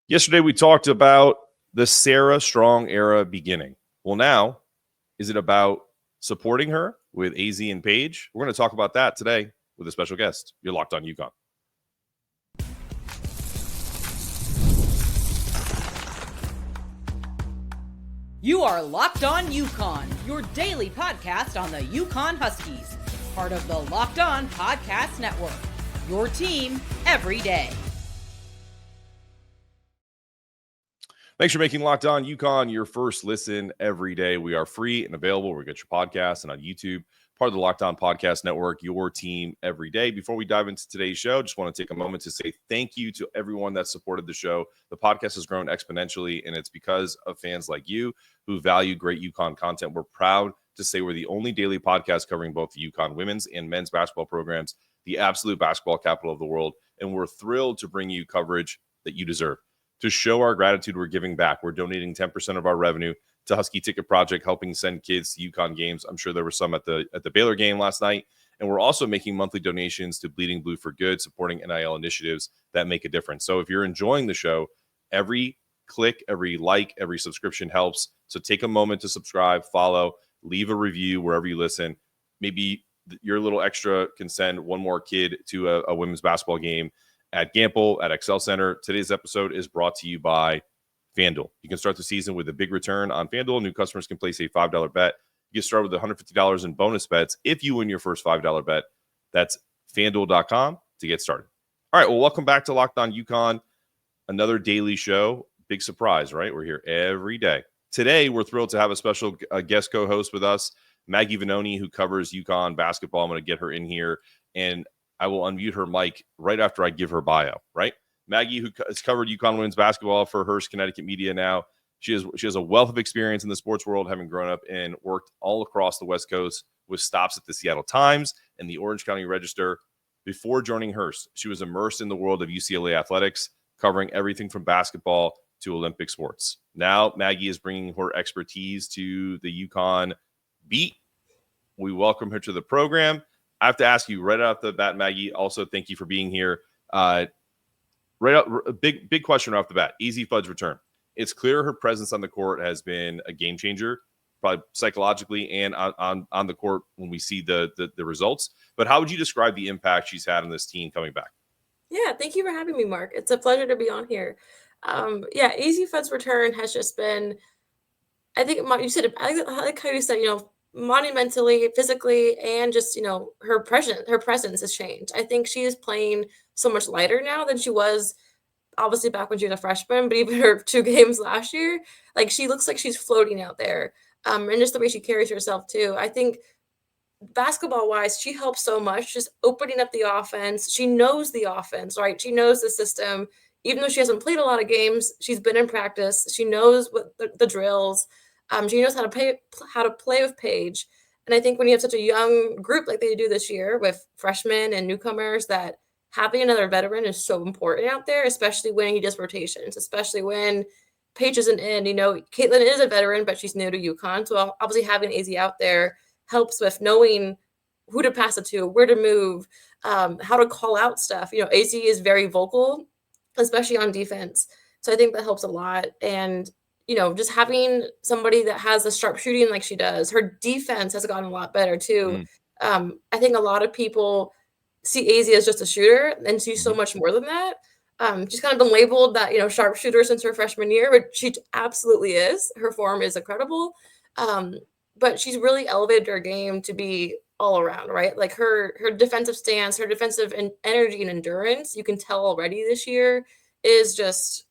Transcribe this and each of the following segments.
Yesterday, we talked about the Sarah Strong era beginning. Well, now, is it about supporting her with AZ and Paige? We're going to talk about that today with a special guest. You're Locked On UConn. You are Locked On UConn, your daily podcast on the UConn Huskies, part of the Locked On Podcast Network, your team every day. Thanks for making Locked On UConn your first listen every day. We are free and available. We get your podcast and on YouTube, part of the Locked On Podcast Network, your team every day. Before we dive into today's show, just want to take a moment to say thank you to everyone that supported the show. The podcast has grown exponentially, and it's because of fans like you who value great UConn content. We're proud to say we're the only daily podcast covering both the UConn women's and men's basketball programs, the absolute basketball capital of the world, and we're thrilled to bring you coverage that you deserve. To show our gratitude, we're giving back. We're donating 10% of our revenue to Husky Ticket Project, helping send kids to UConn games. I'm sure there were some at the Baylor game last night. And we're also making monthly donations to Bleeding Blue for Good, supporting NIL initiatives that make a difference. So if you're enjoying the show, every click, every like, every subscription helps. So take a moment to subscribe, follow, leave a review wherever you listen. Maybe your little extra can send one more kid to a women's basketball game at Gamble, at Excel Center. Today's episode is brought to you by FanDuel. You can start the season with a big return on FanDuel. New customers can place a $5 bet. You get started with $150 in bonus bets if you win your first $5 bet. That's FanDuel.com to get started. All right, well, welcome back to Locked On UConn. Another daily show. Big surprise, right? We're here every day. Today, we're thrilled to have a special guest co-host with us, Maggie Vanoni, who covers UConn basketball. I'm going to get her in here, and I will unmute her mic right after I give her bio, right? Maggie, who has covered UConn women's basketball for Hearst Connecticut Media now. She has a wealth of experience in the sports world, having grown up and worked all across the West Coast with stops at the Seattle Times and the Orange County Register. Before joining Hearst, she was immersed in the world of UCLA athletics, covering everything from basketball to Olympic sports. Now, Maggie is bringing her expertise to the UConn beat. We welcome her to the program. I have to ask you right off the bat, Maggie, also thank you for being here. Big question off the bat. Azzi Fudd's return. It's clear her presence on the court has been a game changer, probably psychologically and on the court when we see the results. But how would you describe the impact she's had on this team coming back? Yeah, thank you for having me, Mark. It's a pleasure to be on here. Azzi Fudd's return has just been, I like how you said, monumentally, physically, and just, her presence has changed. I think she is playing so much lighter now than she was obviously back when she was a freshman, but even her 2 games last year, like she looks like she's floating out there. And just the way she carries herself too. I think basketball wise, she helps so much, just opening up the offense. She knows the offense, right? She knows the system. Even though she hasn't played a lot of games, she's been in practice. She knows what the drills. She knows how to play with Paige. And I think when you have such a young group like they do this year with freshmen and newcomers, that having another veteran is so important out there, especially when he does rotations, especially when Paige isn't in. Caitlin is a veteran, but she's new to UConn. So obviously having AZ out there helps with knowing who to pass it to, where to move, how to call out stuff. AZ is very vocal, especially on defense. So I think that helps a lot. And just having somebody that has a sharp shooting like she does, her defense has gotten a lot better too. I think a lot of people see AZ as just a shooter and she's so much more than that. She's kind of been labeled that, sharpshooter since her freshman year, but she absolutely is. Her form is incredible. But she's really elevated her game to be all around, right? Like her defensive stance, her defensive energy and endurance, you can tell already this year is just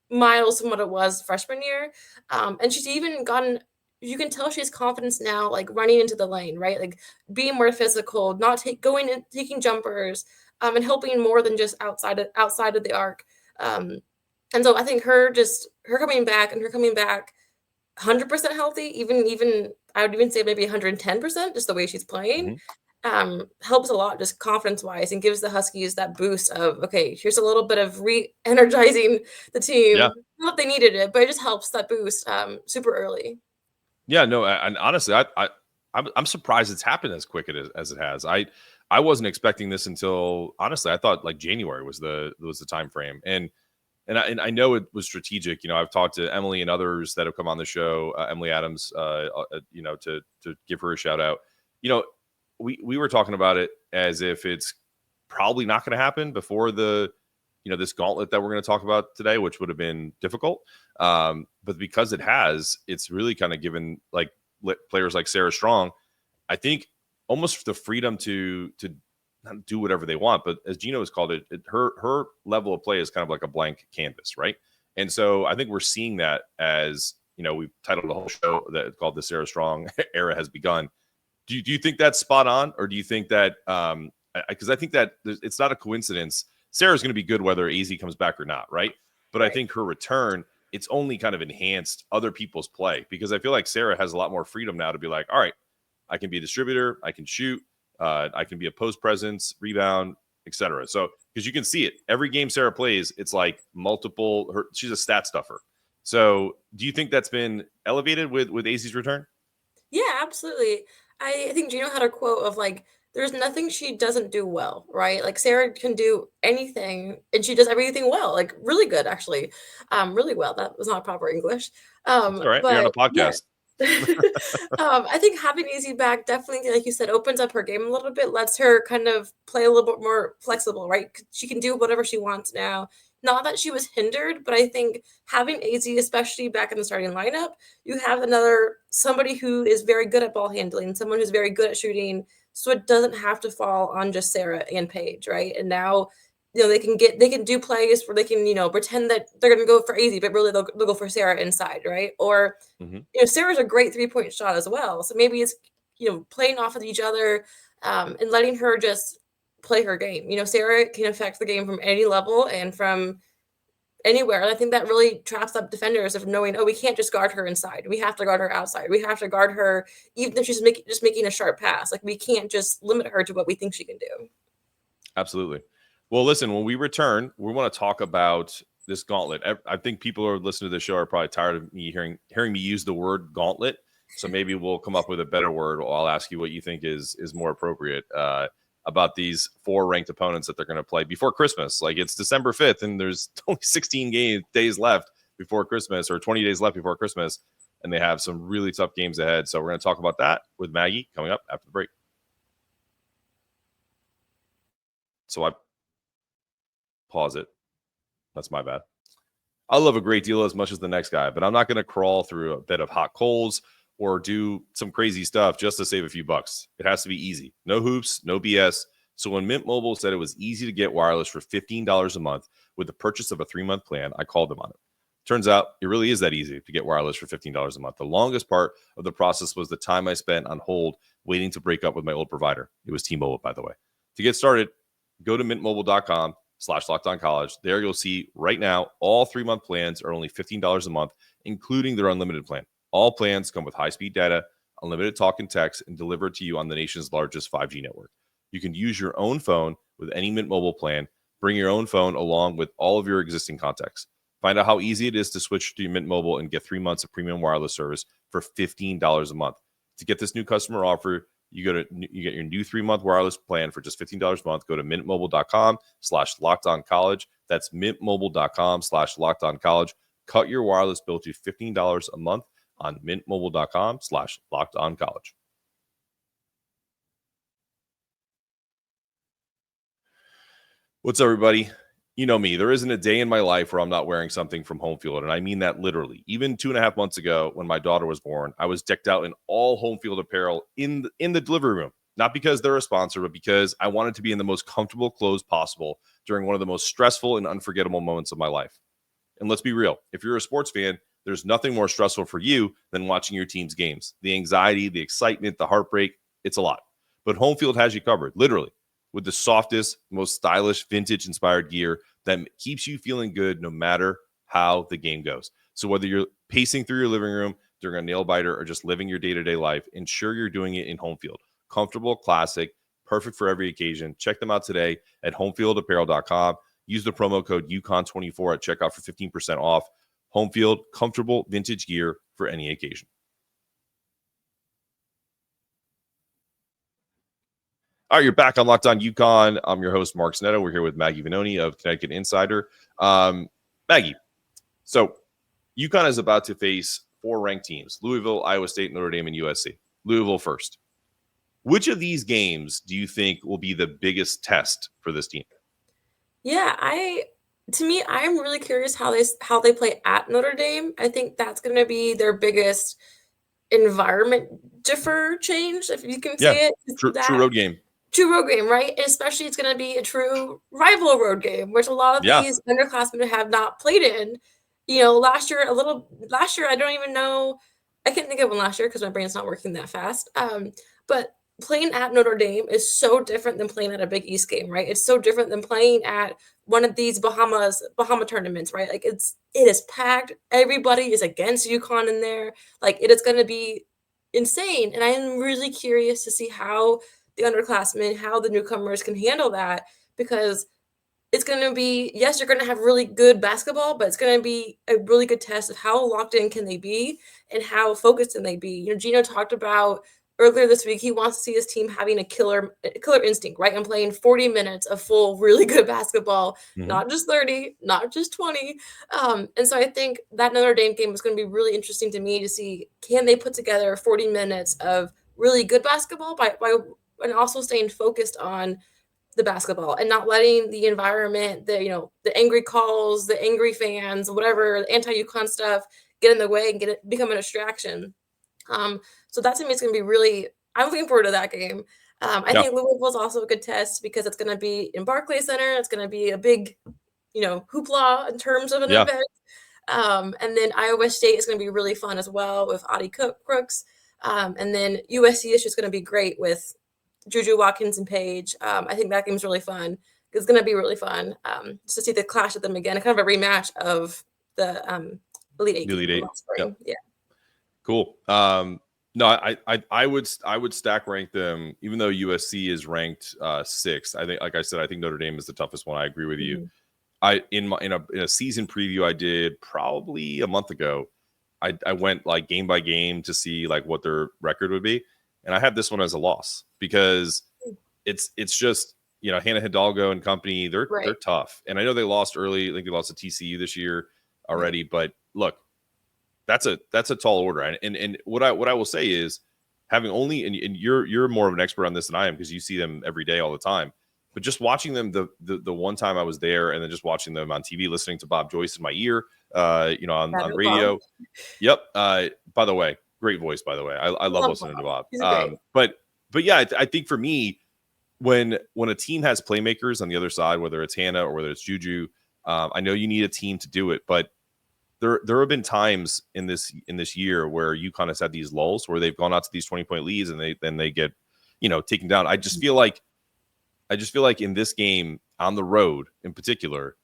miles from what it was freshman year. And she's even gotten, you can tell she has confidence now, like running into the lane, right? Like being more physical, going and taking jumpers, and helping more than just outside of the arc. And so I think her coming back 100% healthy, even I would even say maybe 110%, just the way she's playing, helps a lot just confidence-wise and gives the Huskies that boost of, okay, here's a little bit of re-energizing the team. Yeah. Not that they needed it, but it just helps that boost super early. Yeah, no, and honestly, I'm surprised it's happened as quick as it has. I wasn't expecting this until, honestly, I thought like January was the time frame. And And I know it was strategic. I've talked to Emily and others that have come on the show, Emily Adams, to give her a shout out. We were talking about it as if it's probably not going to happen before this gauntlet that we're going to talk about today, which would have been difficult. But because it has, it's really kind of given players like Sarah Strong, I think, almost the freedom to not do whatever they want. But as Gino has called it, her level of play is kind of like a blank canvas, right? And so I think we're seeing that as, we've titled the whole show that called the Sarah Strong era has begun. Do you think that's spot on? Or do you think that, because I think that it's not a coincidence. Sarah's going to be good whether AZ comes back or not, right? But right. I think her return, it's only kind of enhanced other people's play, because I feel like Sarah has a lot more freedom now to be like, all right, I can be a distributor, I can shoot, I can be a post presence, rebound, etc. So, because you can see it every game Sarah plays, it's like multiple. She's a stat stuffer. So, do you think that's been elevated with AZ's return? Yeah, absolutely. I think Gino had a quote of like, there's nothing she doesn't do well, right? Like Sarah can do anything and she does everything well, like really good, actually. Really well. That was not proper English. All right. You're on a podcast. Yeah. I think having AZ back definitely, like you said, opens up her game a little bit, lets her kind of play a little bit more flexible, right? She can do whatever she wants now. Not that she was hindered, but I think having AZ, especially back in the starting lineup, you have somebody who is very good at ball handling, someone who's very good at shooting, so it doesn't have to fall on just Sarah and Paige, right? And now, they can do plays where they can, pretend that they're going to go for AZ, but really they'll go for Sarah inside, right? Or, Sarah's a great 3-point shot as well. So maybe it's, playing off of each other and letting her just play her game. Sarah can affect the game from any level and from anywhere. And I think that really traps up defenders of knowing, we can't just guard her inside. We have to guard her outside. We have to guard her even if she's just making a sharp pass. Like, we can't just limit her to what we think she can do. Absolutely. Well, listen, when we return, we want to talk about this gauntlet. I think people who are listening to the show are probably tired of me hearing me use the word gauntlet. So maybe we'll come up with a better word. I'll ask you what you think is more appropriate about these 4 ranked opponents that they're going to play before Christmas. Like, it's December 5th and there's only 16 days left before Christmas, or 20 days left before Christmas. And they have some really tough games ahead. So we're going to talk about that with Maggie coming up after the break. So I pause it. That's my bad. I love a great deal as much as the next guy, but I'm not going to crawl through a bed of hot coals or do some crazy stuff just to save a few bucks. It has to be easy. No hoops, no BS. So when Mint Mobile said it was easy to get wireless for $15 a month with the purchase of a 3-month plan, I called them on it. Turns out it really is that easy to get wireless for $15 a month. The longest part of the process was the time I spent on hold waiting to break up with my old provider. It was T-Mobile, by the way. To get started, go to mintmobile.com/LockedOnCollege. There you'll see right now all 3-month plans are only $15 a month, including their unlimited plan. All plans come with high-speed data, unlimited talk and text, and delivered to you on the nation's largest 5G network. You can use your own phone with any Mint Mobile plan. Bring your own phone along with all of your existing contacts. Find out how easy it is to switch to Mint Mobile and get 3 months of premium wireless service for $15 a month. To get this new customer offer, you get your new 3-month wireless plan for just $15 a month. Go to mintmobile.com/LockedOnCollege. That's mintmobile.com/LockedOnCollege. Cut your wireless bill to $15 a month on mintmobile.com/LockedOnCollege. What's up, everybody? You know me. There isn't a day in my life where I'm not wearing something from Home Field, and I mean that literally. Even 2.5 months ago, when my daughter was born, I was decked out in all Home Field apparel in the delivery room. Not because they're a sponsor, but because I wanted to be in the most comfortable clothes possible during one of the most stressful and unforgettable moments of my life. And let's be real. If you're a sports fan, there's nothing more stressful for you than watching your team's games. The anxiety, the excitement, the heartbreak, it's a lot. But Home Field has you covered, literally, with the softest, most stylish, vintage-inspired gear that keeps you feeling good no matter how the game goes. So whether you're pacing through your living room during a nail biter or just living your day-to-day life, ensure you're doing it in Home Field. Comfortable, classic, perfect for every occasion. Check them out today at homefieldapparel.com. Use the promo code UConn24 at checkout for 15% off. Home Field, comfortable vintage gear for any occasion. All right, you're back on Locked On UConn. I'm your host, Mark Snetto. We're here with Maggie Vanoni of Connecticut Insider. Maggie, so UConn is about to face 4 ranked teams: Louisville, Iowa State, Notre Dame, and USC. Louisville first. Which of these games do you think will be the biggest test for this team? Yeah, I'm really curious how they play at Notre Dame. I think that's going to be their biggest environment differ change, if you can Yeah, say it. true road game. True road game, right? And especially it's going to be a true rival road game, which a lot of Yeah. these underclassmen have not played in. Last year, I don't even know. I can't think of one last year because my brain's not working that fast. But playing at Notre Dame is so different than playing at a Big East game, right? It's so different than playing at one of these Bahama tournaments, right? Like it is packed. Everybody is against UConn in there. Like it is going to be insane. And I am really curious to see how the underclassmen, how the newcomers can handle that, because it's going to be, yes, you're going to have really good basketball, but it's going to be a really good test of how locked in can they be and how focused can they be. Gino talked about earlier this week, he wants to see his team having a killer instinct, right? And playing 40 minutes of full, really good basketball, not just 30, not just 20. And so I think that Notre Dame game is going to be really interesting to me to see, can they put together 40 minutes of really good basketball and also staying focused on the basketball and not letting the environment, the angry calls, the angry fans, whatever, anti-UConn stuff get in the way and become a distraction. So that to me is going to be really, I'm looking forward to that game. I think Louisville is also a good test because it's going to be in Barclays Center. It's going to be a big, hoopla in terms of an event. And then Iowa State is going to be really fun as well with Audie Crooks. And then USC is just going to be great with Juju Watkins and Paige. I think that game's really fun. It's going to be really fun just to see the clash of them again, kind of a rematch of the Elite Eight. Elite Eight. Yeah. Cool. No, I would stack rank them, even though USC is ranked 6th. I think, like I said, I think Notre Dame is the toughest one. I agree with you. In a season preview I did probably a month ago, I went like game by game to see like what their record would be, and I have this one as a loss because it's just Hannah Hidalgo and company. They're tough, and I know they lost early. I think they lost to TCU this year already, but look, that's a tall order. And what I will say is, having only and you're more of an expert on this than I am because you see them every day all the time. But just watching them the one time I was there, and then just watching them on TV, listening to Bob Joyce in my ear, on radio. Bob. Yep. By the way, great voice. By the way, I love listening to Bob. But yeah, I think for me, when a team has playmakers on the other side, whether it's Hannah or whether it's Juju, I know you need a team to do it, but there have been times in this year where UConn has had these lulls where they've gone out to these 20-point leads and they get taken down. I just feel like in this game on the road in particular,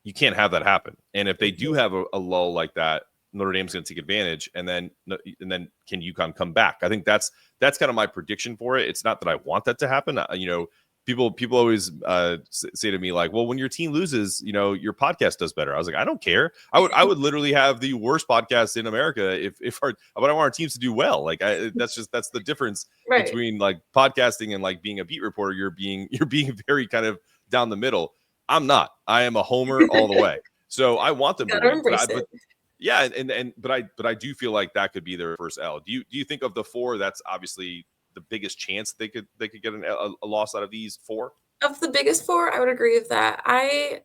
you can't have that happen. And if they do have a lull like that, Notre Dame's going to take advantage, and then can UConn come back? I think that's kind of my prediction for it. It's not that I want that to happen. People always say to me like, well, when your team loses, your podcast does better. I was like, I don't care. I would literally have the worst podcast in America but I want our teams to do well. Like that's the difference between like podcasting and like being a beat reporter. You're being very kind of down the middle. I'm not. I am a homer all the way. So I want them to win. Yeah, but I do feel like that could be their first L. Do you think of the 4? That's obviously the biggest chance they could get a loss out of these 4? Of the biggest 4, I would agree with that. I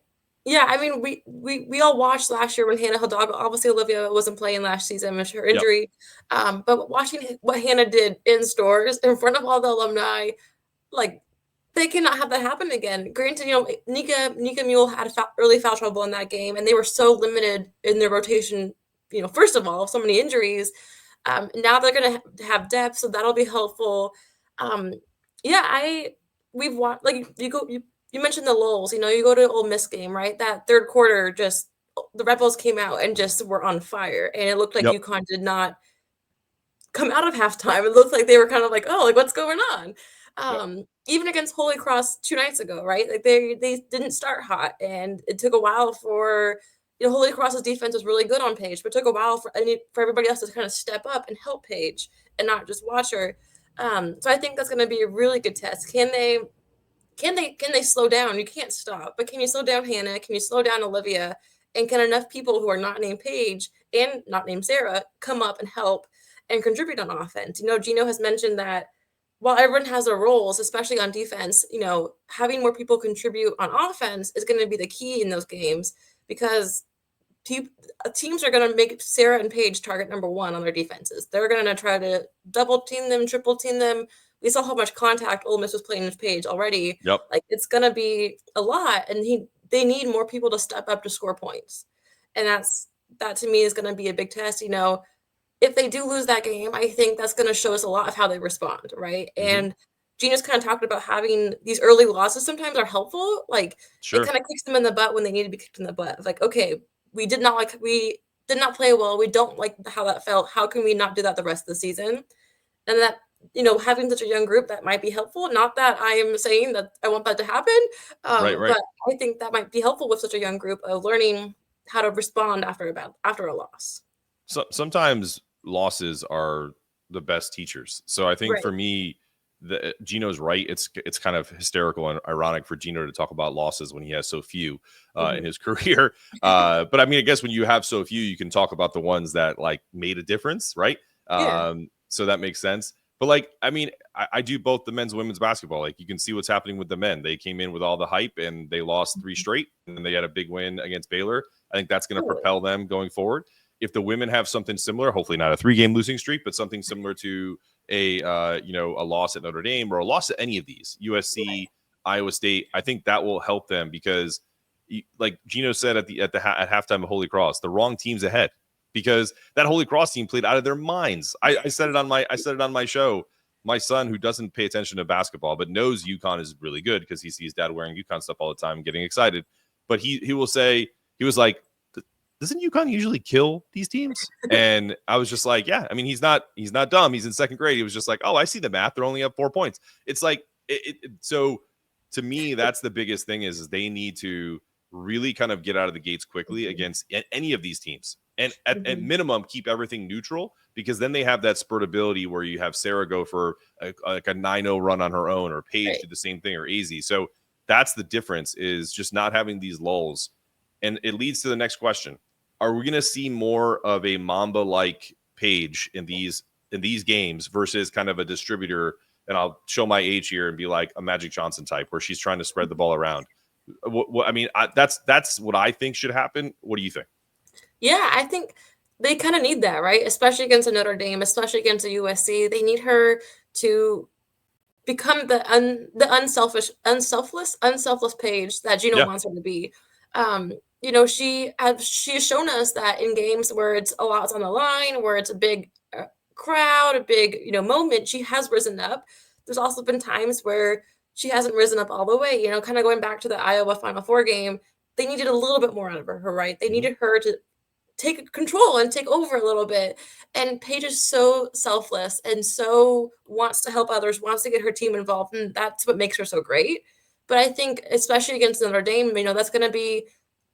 mean, we all watched last year when Hannah Hidalgo, obviously Olivia wasn't playing last season with her injury. But watching what Hannah did in stores in front of all the alumni, like they cannot have that happen again. Granted, Nika Mule had early foul trouble in that game, and they were so limited in their rotation. First of all, so many injuries. Now they're going to have depth, so that'll be helpful. We've watched, like you mentioned the lulls. You go to Ole Miss game, right? That third quarter, just the Rebels came out and just were on fire, and it looked like UConn did not come out of halftime. It looked like they were kind of like, oh, like what's going on? Even against Holy Cross 2 nights ago, right? Like they didn't start hot, and it took a while for Holy Cross's defense was really good on Paige, but it took a while for everybody else to kind of step up and help Paige and not just watch her. So I think that's going to be a really good test. Can they slow down? You can't stop, but can you slow down Hannah? Can you slow down Olivia And can enough people who are not named Paige and not named Sarah come up and help and contribute on offense? Gino has mentioned that while everyone has their roles, especially on defense, having more people contribute on offense is going to be the key in those games, because teams are going to make Sarah and Paige target number one on their defenses. They're going to try to double team them, triple team them. We saw how much contact Ole Miss was playing with Paige already. Yep. Like, it's going to be a lot, and they need more people to step up to score points. And that to me is going to be a big test. If they do lose that game, I think that's going to show us a lot of how they respond, right? Mm-hmm. And Gina's kind of talked about having these early losses sometimes are helpful. Like, sure. It kind of kicks them in the butt when they need to be kicked in the butt. Like, okay, we did not play well. We don't like how that felt. How can we not do that the rest of the season? And that, having such a young group, that might be helpful. Not that I am saying that I want that to happen, right. But I think that might be helpful with such a young group of learning how to respond after a loss. So sometimes losses are the best teachers. So I think for me, Gino's right. It's kind of hysterical and ironic for Gino to talk about losses when he has so few in his career. But I mean, I guess when you have so few, you can talk about the ones that like made a difference, right? So that makes sense. But like, I mean, I do both the men's and women's basketball. Like, you can see what's happening with the men. They came in with all the hype and they lost 3 straight, and then they had a big win against Baylor. I think that's going to propel them going forward. If the women have something similar, hopefully not a 3-game losing streak, but something similar to a loss at Notre Dame or a loss at any of these, USC, Iowa State, I think that will help them, because like Gino said at halftime of Holy Cross, the wrong team's ahead, because that Holy Cross team played out of their minds. I said it on my show. My son, who doesn't pay attention to basketball but knows UConn is really good because he sees dad wearing UConn stuff all the time, getting excited, but he will say, he was like, doesn't UConn usually kill these teams? And I was just like, yeah. I mean, he's not dumb. He's in 2nd grade. He was just like, oh, I see the math. They're only up 4 points. It's like, so to me, that's the biggest thing is they need to really kind of get out of the gates quickly against any of these teams. And at minimum, keep everything neutral, because then they have that spurtability where you have Sarah go for like a 9-0 run on her own, or Paige do the same thing, or Azzi. So that's the difference, is just not having these lulls. And it leads to the next question. Are we going to see more of a Mamba-like Paige in these games versus kind of a distributor? And I'll show my age here and be like a Magic Johnson type, where she's trying to spread the ball around. I mean, that's what I think should happen. What do you think? Yeah, I think they kind of need that, right? Especially against a Notre Dame, especially against a USC. They need her to become the unselfless Paige that Gino wants her to be. She has shown us that in games where it's a lot's on the line, where it's a big crowd, a big moment, she has risen up. There's also been times where she hasn't risen up all the way. Kind of going back to the Iowa Final Four game, they needed a little bit more out of her, right? They needed her to take control and take over a little bit. And Paige is so selfless and so wants to help others, wants to get her team involved, and that's what makes her so great. But I think, especially against Notre Dame, that's going to be.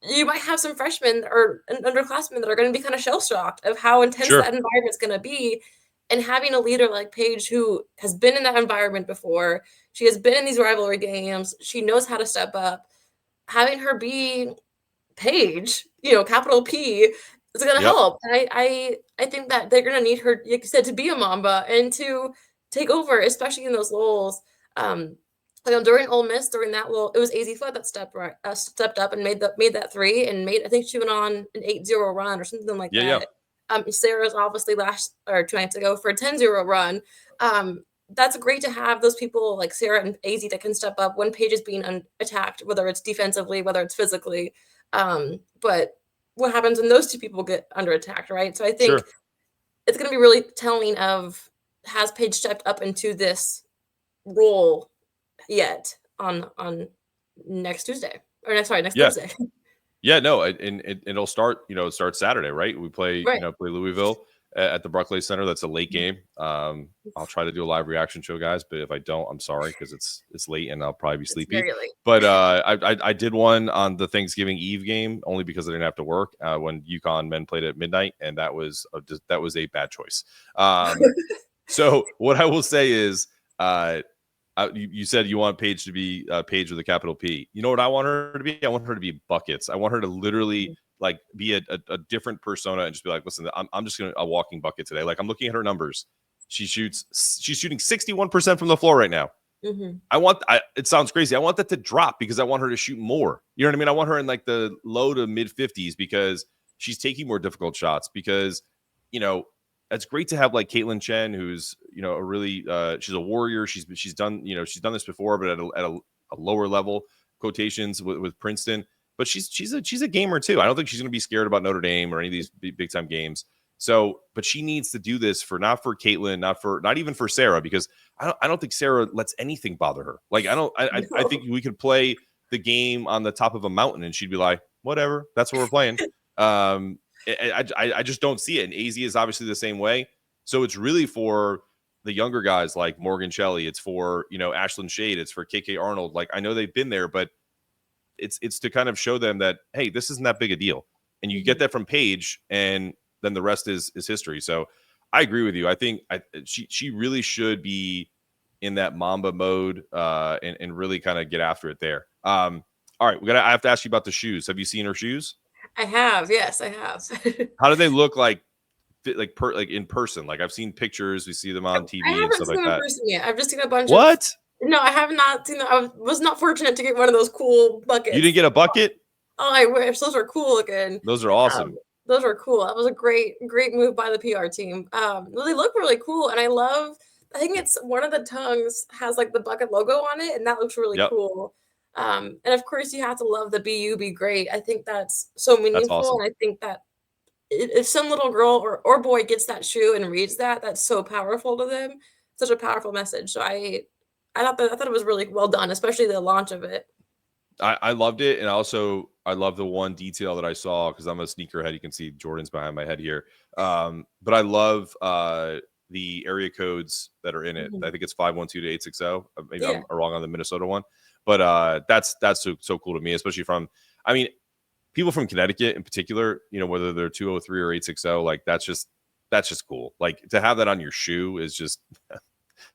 You might have some freshmen or underclassmen that are going to be kind of shell-shocked of how intense that environment's going to be. And having a leader like Paige, who has been in that environment before, she has been in these rivalry games, she knows how to step up. Having her be Paige, capital P, is going to help. And I think that they're going to need her, like you said, to be a Mamba and to take over, especially in those lulls. During Ole Miss, during that lull, it was Azzi Fudd that stepped up and made that 3, and I think she went on an 8-0 run or something like that. Sarah's obviously 2 nights ago for a 10-0 run. That's great to have those people like Sarah and Azzi that can step up when Paige is being attacked, whether it's defensively, whether it's physically. But what happens when those two people get under attack, right? So I think it's going to be really telling of, has Paige stepped up into this role yet on next Tuesday or next Thursday. Yeah, no, and it'll start, it starts Saturday, right? We play, play Louisville at the Barclays Center. That's a late game. I'll try to do a live reaction show, guys, but if I don't, I'm sorry, because it's late and I'll probably be sleepy. Very late. But I did one on the Thanksgiving Eve game only because I didn't have to work when UConn men played at midnight, and that was a bad choice. So what I will say is, you said you want Paige to be Paige with a capital P. You know what I want her to be? I want her to be buckets. I want her to literally like be a different persona and just be like, listen, I'm just a walking bucket today. Like I'm looking at her numbers. She's shooting 61% from the floor right now. It sounds crazy. I want that to drop because I want her to shoot more. You know what I mean? I want her in like the low to mid 50s because she's taking more difficult shots because, it's great to have like Caitlin Chen, who's, a really, she's a warrior. She's done this before, but at a lower level, quotations with Princeton, but she's a gamer too. I don't think she's going to be scared about Notre Dame or any of these big time games. So, but she needs to do this not for Caitlin, not even for Sarah, because I don't think Sarah lets anything bother her. Like I think we could play the game on the top of a mountain and she'd be like, whatever, that's what we're playing. I just don't see it. And AZ is obviously the same way. So it's really for the younger guys like Morgan Shelley. It's for, Ashlyn Shade. It's for KK Arnold. Like I know they've been there, but it's to kind of show them that, hey, this isn't that big a deal. And you get that from Paige, and then the rest is history. So I agree with you. I think she really should be in that Mamba mode and really kind of get after it there. All right, I have to ask you about the shoes. Have you seen her shoes? I have. Yes, I have. How do they look like in person? Like I've seen pictures, we see them on TV and stuff like that. Person yet. I've just seen a bunch of. No, I have not seen them. I was not fortunate to get one of those cool buckets. You didn't get a bucket? Oh, I wish. Those are cool looking. Those are awesome. Those are cool. That was a great move by the PR team. They look really cool, and I think it's one of the tongues has like the bucket logo on it, and that looks really cool. And of course, you have to love the "Be Be Great." I think that's so meaningful, awesome. And I think that if some little girl or boy gets that shoe and reads that, that's so powerful to them. Such a powerful message. So I thought it was really well done, especially the launch of it. I loved it, and also I love the one detail that I saw because I'm a sneakerhead. You can see Jordan's behind my head here, but I love the area codes that are in it. I think it's 512 to 860. Maybe I'm wrong on the Minnesota one, but that's so cool to me, especially people from Connecticut in particular. Whether they're 203 or 860, like that's just cool. Like to have that on your shoe is just.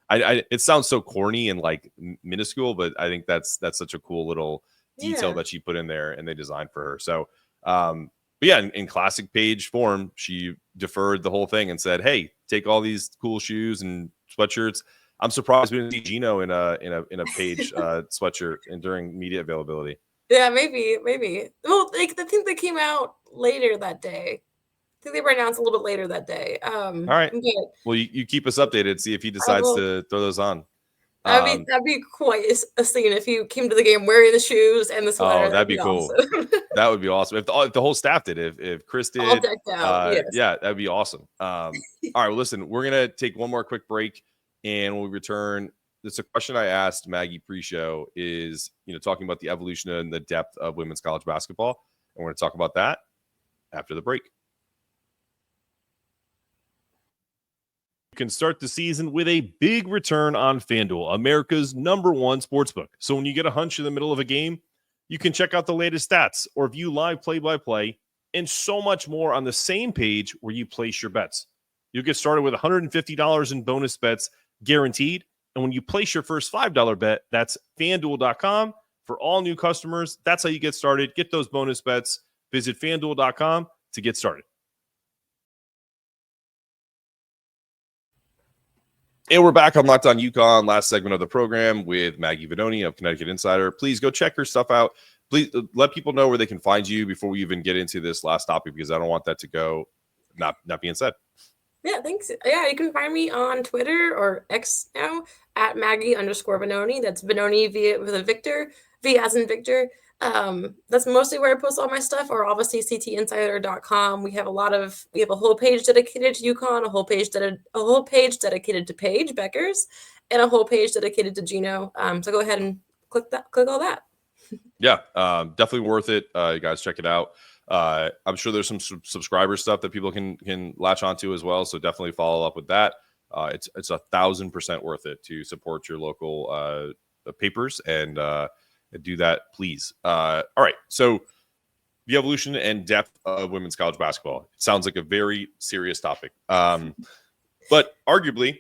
It sounds so corny and like minuscule, but I think that's such a cool little detail that she put in there and they designed for her. So, but yeah, in classic Paige form, she deferred the whole thing and said, "Hey, take all these cool shoes and sweatshirts." I'm surprised we didn't see Gino in a Paige sweatshirt and during media availability. Yeah, maybe. Well, I think they came out later that day. I think they were announced a little bit later that day. All right. Well, you keep us updated. See if he decides to throw those on. That'd be quite a scene if you came to the game wearing the shoes and the sweater. Oh, that'd be cool. Awesome. That would be awesome. If the whole staff did, if Chris did, all decked out, yes. Yeah, that'd be awesome. All right, well, listen, we're gonna take one more quick break, and when we return, it's a question I asked Maggie pre-show. Is talking about the evolution and the depth of women's college basketball, and we're gonna talk about that after the break. Can start the season with a big return on FanDuel, America's #1 sportsbook. So when you get a hunch in the middle of a game, you can check out the latest stats or view live play-by-play and so much more on the same page where you place your bets. You'll get started with $150 in bonus bets guaranteed. And when you place your first $5 bet, that's FanDuel.com. For all new customers, that's how you get started. Get those bonus bets. Visit FanDuel.com to get started. And we're back on Locked On UConn, last segment of the program with Maggie Vanoni of Connecticut Insider. Please go check her stuff out. Please let people know where they can find you before we even get into this last topic, because I don't want that to go not being said. Yeah, thanks. Yeah, you can find me on Twitter or X now at Maggie_Vanoni. That's Vanoni with a Victor, V as in Victor. That's mostly where I post all my stuff, or obviously ctinsider.com. We have a whole page dedicated to UConn, a whole page dedicated to Paige Beckers, and a whole page dedicated to Gino. So go ahead and click all that. Yeah, definitely worth it. You guys check it out. I'm sure there's some subscriber stuff that people can latch onto as well. So definitely follow up with that. It's 1,000% worth it to support your local papers and do that, please. All right. So the evolution and depth of women's college basketball. It sounds like a very serious topic. But arguably,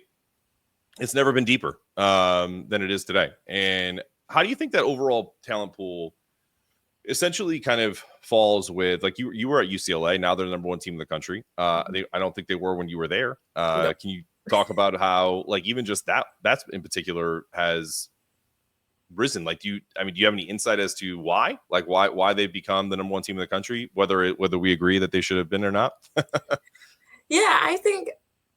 it's never been deeper than it is today. And how do you think that overall talent pool essentially kind of falls with, like, you were at UCLA. Now they're the number one team in the country. I don't think they were when you were there. Nope. Can you talk about how, like, even just that's in particular has risen? Like, do you have any insight as to why they've become the number one team in the country, whether we agree that they should have been or not? Yeah, I think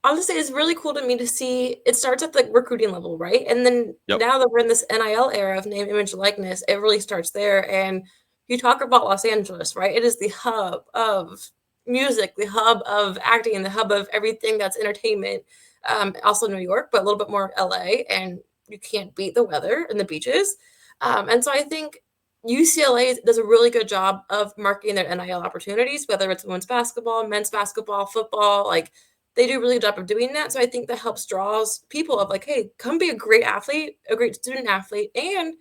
honestly it's really cool to me to see it starts at the recruiting level, right? And then Yep. now that we're in this NIL era of name, image, likeness, it really starts there. And you talk about Los Angeles, right? It is the hub of music, the hub of acting, the hub of everything that's entertainment. Also New York, but a little bit more LA, and you can't beat the weather and the beaches. And so I think UCLA does a really good job of marketing their NIL opportunities, whether it's women's basketball, men's basketball, football. Like, they do a really good job of doing that. So I think that helps draws people of like, hey, come be a great athlete, a great student athlete, and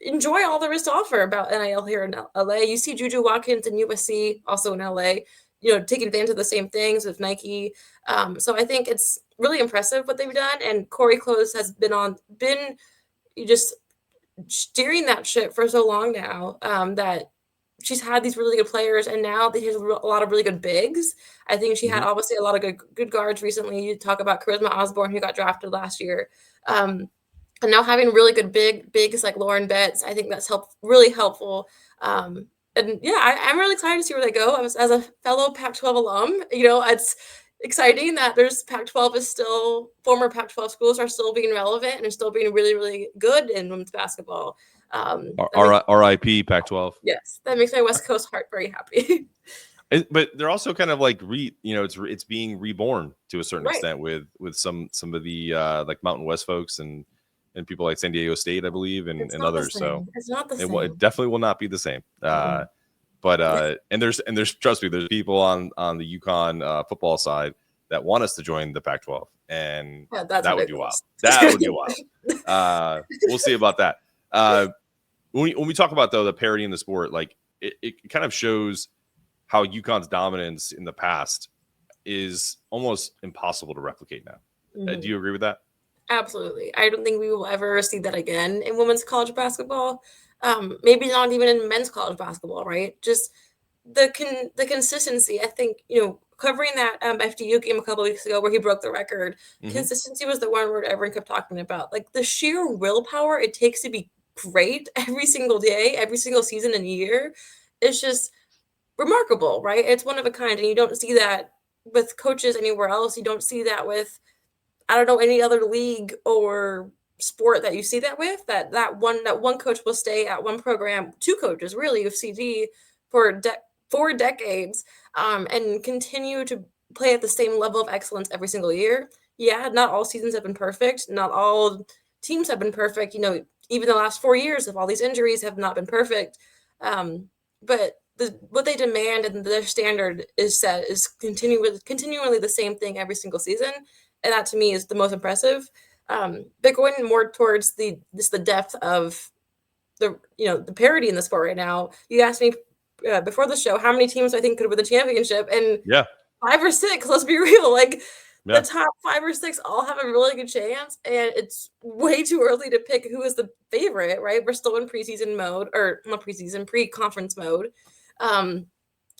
enjoy all there is to offer about NIL here in LA. You see Juju Watkins and USC also in LA, taking advantage of the same things with Nike. So I think it's really impressive what they've done. And Corey Close has been just steering that ship for so long now, that she's had these really good players, and now there's a lot of really good bigs. I think she had obviously a lot of good guards recently. You talk about Charisma Osborne, who got drafted last year. And now having really good bigs like Lauren Betts, I think that's really helpful. And yeah, I'm really excited to see where they go. As a fellow Pac-12 alum, it's exciting that there's Pac-12 is still, former Pac-12 schools are still being relevant and are still being really, really good in women's basketball. RIP Pac-12. Yes, that makes my West Coast heart very happy. But they're also kind of like it's being reborn to a certain Right. extent with some of the like Mountain West folks and people like San Diego State, I believe, and others. So it's not the same. It definitely will not be the same. But and there's trust me, there's people on the UConn football side that want us to join the Pac-12, and that would be wild. That would be wild. We'll see about that. When we talk about the parity in the sport, like it kind of shows how UConn's dominance in the past is almost impossible to replicate now. Do you agree with that? Absolutely. I don't think we will ever see that again in women's college basketball. Maybe not even in men's college basketball, right? Just the consistency. I think, covering that FDU game a couple of weeks ago where he broke the record, consistency was the one word everyone kept talking about. Like, the sheer willpower it takes to be great every single day, every single season and year, it's just remarkable, right? It's one of a kind, and you don't see that with coaches anywhere else. You don't see that with, I don't know, any other league or sport that you see that with. That one coach will stay at one program, two coaches really of CD for 4 decades, and continue to play at the same level of excellence every single year. Yeah, not all seasons have been perfect. Not all teams have been perfect. Even the last 4 years of all these injuries have not been perfect. But what they demand and their standard is set is continually the same thing every single season. And that to me is the most impressive. But going more towards the depth of the parity in the sport right now, you asked me before the show how many teams I think could win the championship, and 5 or 6. Let's be real, the top 5 or 6 all have a really good chance, and it's way too early to pick who is the favorite. Right, we're still in preseason mode, or not preseason, pre-conference mode. And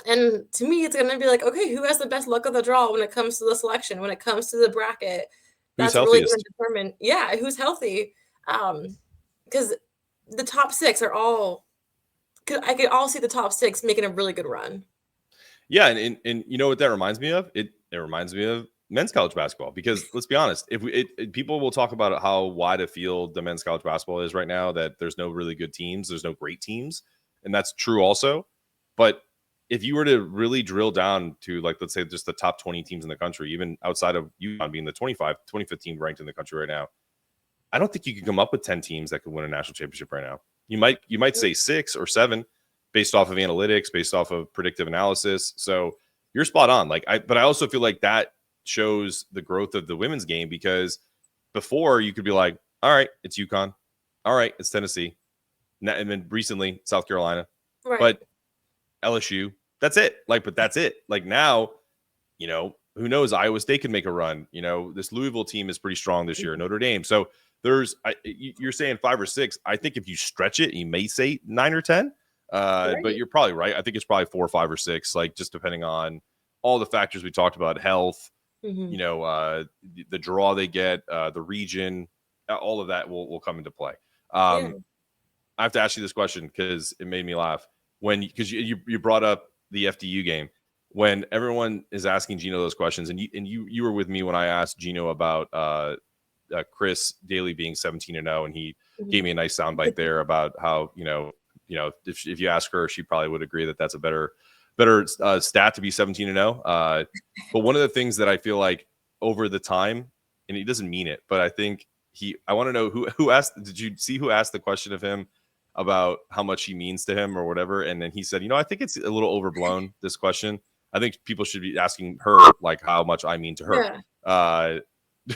to me, it's going to be like, okay, who has the best luck of the draw when it comes to the selection, when it comes to the bracket? Who's That's really going healthiest? to determine, who's healthy. Because the top 6 are all, I could all see the top 6 making a really good run. Yeah, and you know what that reminds me of? It reminds me of men's college basketball, because let's be honest, people will talk about how wide a field the men's college basketball is right now, that there's no really good teams, there's no great teams, and that's true also. But if you were to really drill down to, like, let's say just the top 20 teams in the country, even outside of UConn being the 25th team ranked in the country right now, I don't think you could come up with 10 teams that could win a national championship right now. You might say 6 or 7 based off of analytics, based off of predictive analysis. So you're spot on. But I also feel like that shows the growth of the women's game, because before you could be like, all right, it's UConn. All right, it's Tennessee. And then recently South Carolina. Right. But LSU, that's it. But that's it. Now, who knows? Iowa State can make a run. This Louisville team is pretty strong this year. Notre Dame. So you're saying 5 or 6. I think if you stretch it, you may say 9 or 10. But you're probably right. I think it's probably 4 or 5 or 6, like just depending on all the factors we talked about, health, the draw they get, the region, all of that will come into play. I have to ask you this question because it made me laugh because you brought up the FDU game. When everyone is asking Gino those questions, and you were with me when I asked Gino about Chris Daly being 17-0, and he gave me a nice soundbite there about how if you ask her, she probably would agree that that's a better stat to be 17-0. But one of the things that I feel like over the time, and he doesn't mean it, but I think I want to know who asked. Did you see who asked the question of him about how much he means to him or whatever? And then he said, I think it's a little overblown, this question. I think people should be asking her like how much I mean to her. Yeah.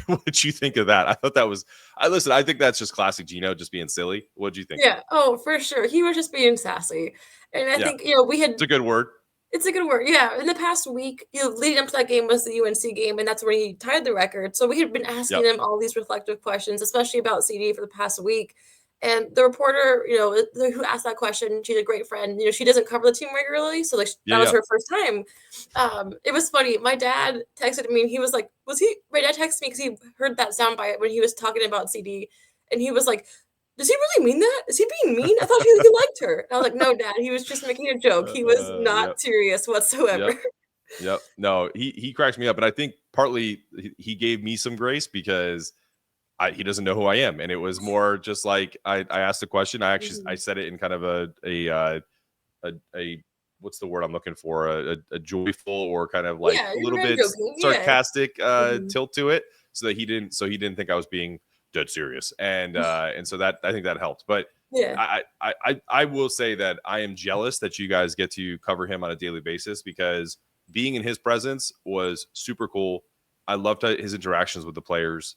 What did you think of that? I thought that was. I think that's just classic Gino, just being silly. What did you think? Yeah. Oh, for sure. He was just being sassy, and I think we had. It's a good word. It's a good word. Yeah. In the past week, leading up to that game was the UNC game, and that's where he tied the record. So we had been asking him all these reflective questions, especially about CD for the past week. And the reporter, who asked that question, she's a great friend. She doesn't cover the team regularly, so that was her first time. It was funny. My dad texted me, and he was like, my dad texted me because he heard that soundbite when he was talking about CD, and he was like, does he really mean that? Is he being mean? I thought he liked her. And I was like, no, Dad, he was just making a joke. He was not serious whatsoever. Yep. No, he cracks me up. And I think partly he gave me some grace because he doesn't know who I am. And it was more just like I asked a question. I said it in kind of a what's the word I'm looking for? A joyful or kind of like a little bit sarcastic tilt to it, so that he didn't think I was being dead serious. And so that I think that helped. But I will say that I am jealous that you guys get to cover him on a daily basis, because being in his presence was super cool. I loved his interactions with the players.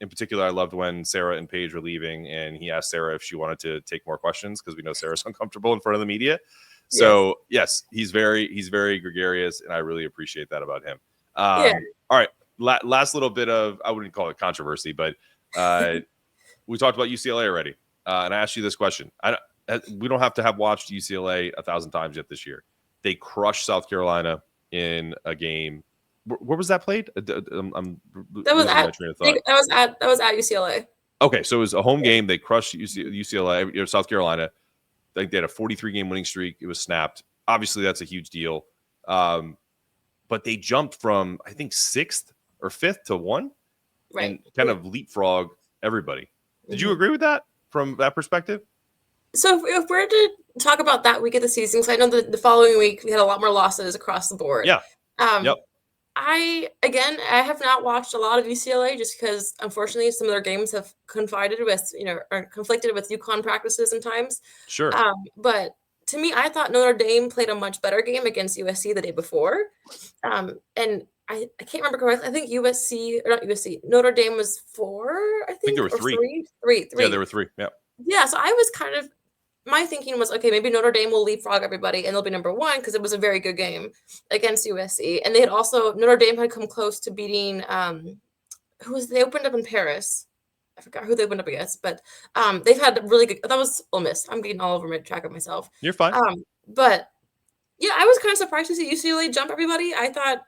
In particular, I loved when Sarah and Paige were leaving, and he asked Sarah if she wanted to take more questions, because we know Sarah's uncomfortable in front of the media. So yes, he's very gregarious, and I really appreciate that about him. All right, last little bit of, I wouldn't call it controversy, but we talked about UCLA already, and I asked you this question. We don't have to have watched UCLA 1,000 times yet this year. They crushed South Carolina in a game. Where was that played? That was at UCLA. Okay, so it was a home game. They crushed UCLA, South Carolina. They had a 43-game winning streak. It was snapped. Obviously, that's a huge deal. But they jumped from, I think, 6th or 5th to 1, and kind of leapfrog everybody. Did you agree with that from that perspective? So if we're to talk about that week of the season, so I know that the following week we had a lot more losses across the board. Yeah. I have not watched a lot of UCLA just because, unfortunately, some of their games have conflicted with UConn practices and times. Sure. But to me, I thought Notre Dame played a much better game against USC the day before. And I can't remember correctly. I think Notre Dame was 4, I think there were 3. 3. Yeah, there were 3. Yeah. Yeah, so I was my thinking was, okay, maybe Notre Dame will leapfrog everybody and they'll be number 1, because it was a very good game against USC. And Notre Dame had come close to beating, they opened up in Paris. I forgot who they opened up against, but they've had really good, that was Ole Miss. I'm getting all over my track of myself. You're fine. But yeah, I was kind of surprised to see UCLA jump everybody. I thought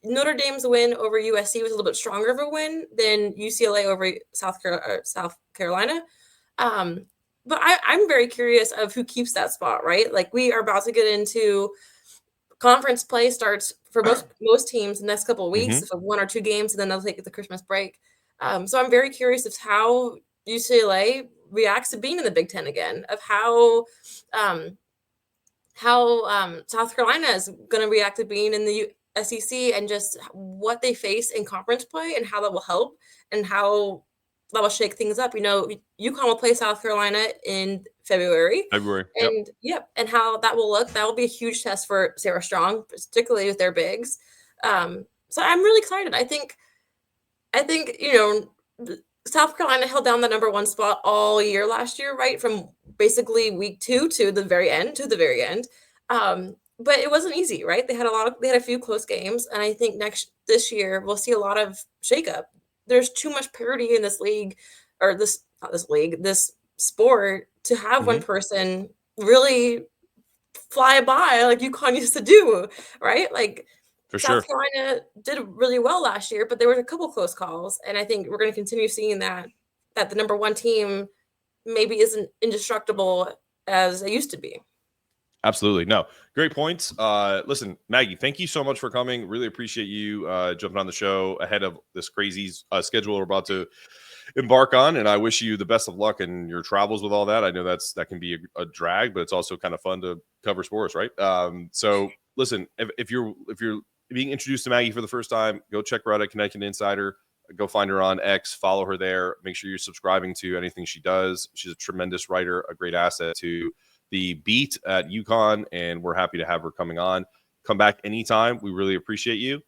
Notre Dame's win over USC was a little bit stronger of a win than UCLA over South Carolina. But I'm very curious of who keeps that spot, right? Like, we are about to get into conference play starts for most teams in the next couple of weeks, so 1 or 2 games, and then they'll take the Christmas break. So I'm very curious of how UCLA reacts to being in the Big Ten again, of how South Carolina is going to react to being in the SEC, and just what they face in conference play and how that will help and how that will shake things up. UConn will play South Carolina in February. And and how that will look. That will be a huge test for Sarah Strong, particularly with their bigs. So I'm really excited. I think South Carolina held down the number 1 spot all year last year, right? From basically week 2 to the very end. But it wasn't easy, right? They had a few close games, and I think this year we'll see a lot of shakeup. There's too much parity in this league, or this sport, to have one person really fly by like UConn used to do, right? Like For South sure. Carolina did really well last year, but there were a couple close calls, and I think we're going to continue seeing that the number one team maybe isn't indestructible as it used to be. Absolutely. No, great points. Listen, Maggie, thank you so much for coming. Really appreciate you jumping on the show ahead of this crazy schedule we're about to embark on. And I wish you the best of luck in your travels with all that. I know that can be a drag, but it's also kind of fun to cover sports, right? So listen, if you're being introduced to Maggie for the first time, go check her out at Connecticut Insider. Go find her on X, follow her there. Make sure you're subscribing to anything she does. She's a tremendous writer, a great asset to the beat at UConn, and we're happy to have her coming on. Come back anytime. We really appreciate you.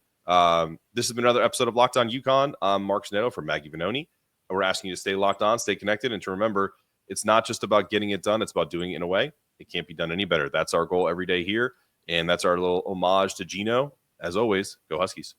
This has been another episode of Locked On UConn. I'm Mark Snetto for Maggie Vanoni. We're asking you to stay locked on, stay connected, and to remember, it's not just about getting it done. It's about doing it in a way it can't be done any better. That's our goal every day here, and that's our little homage to Gino. As always, go Huskies.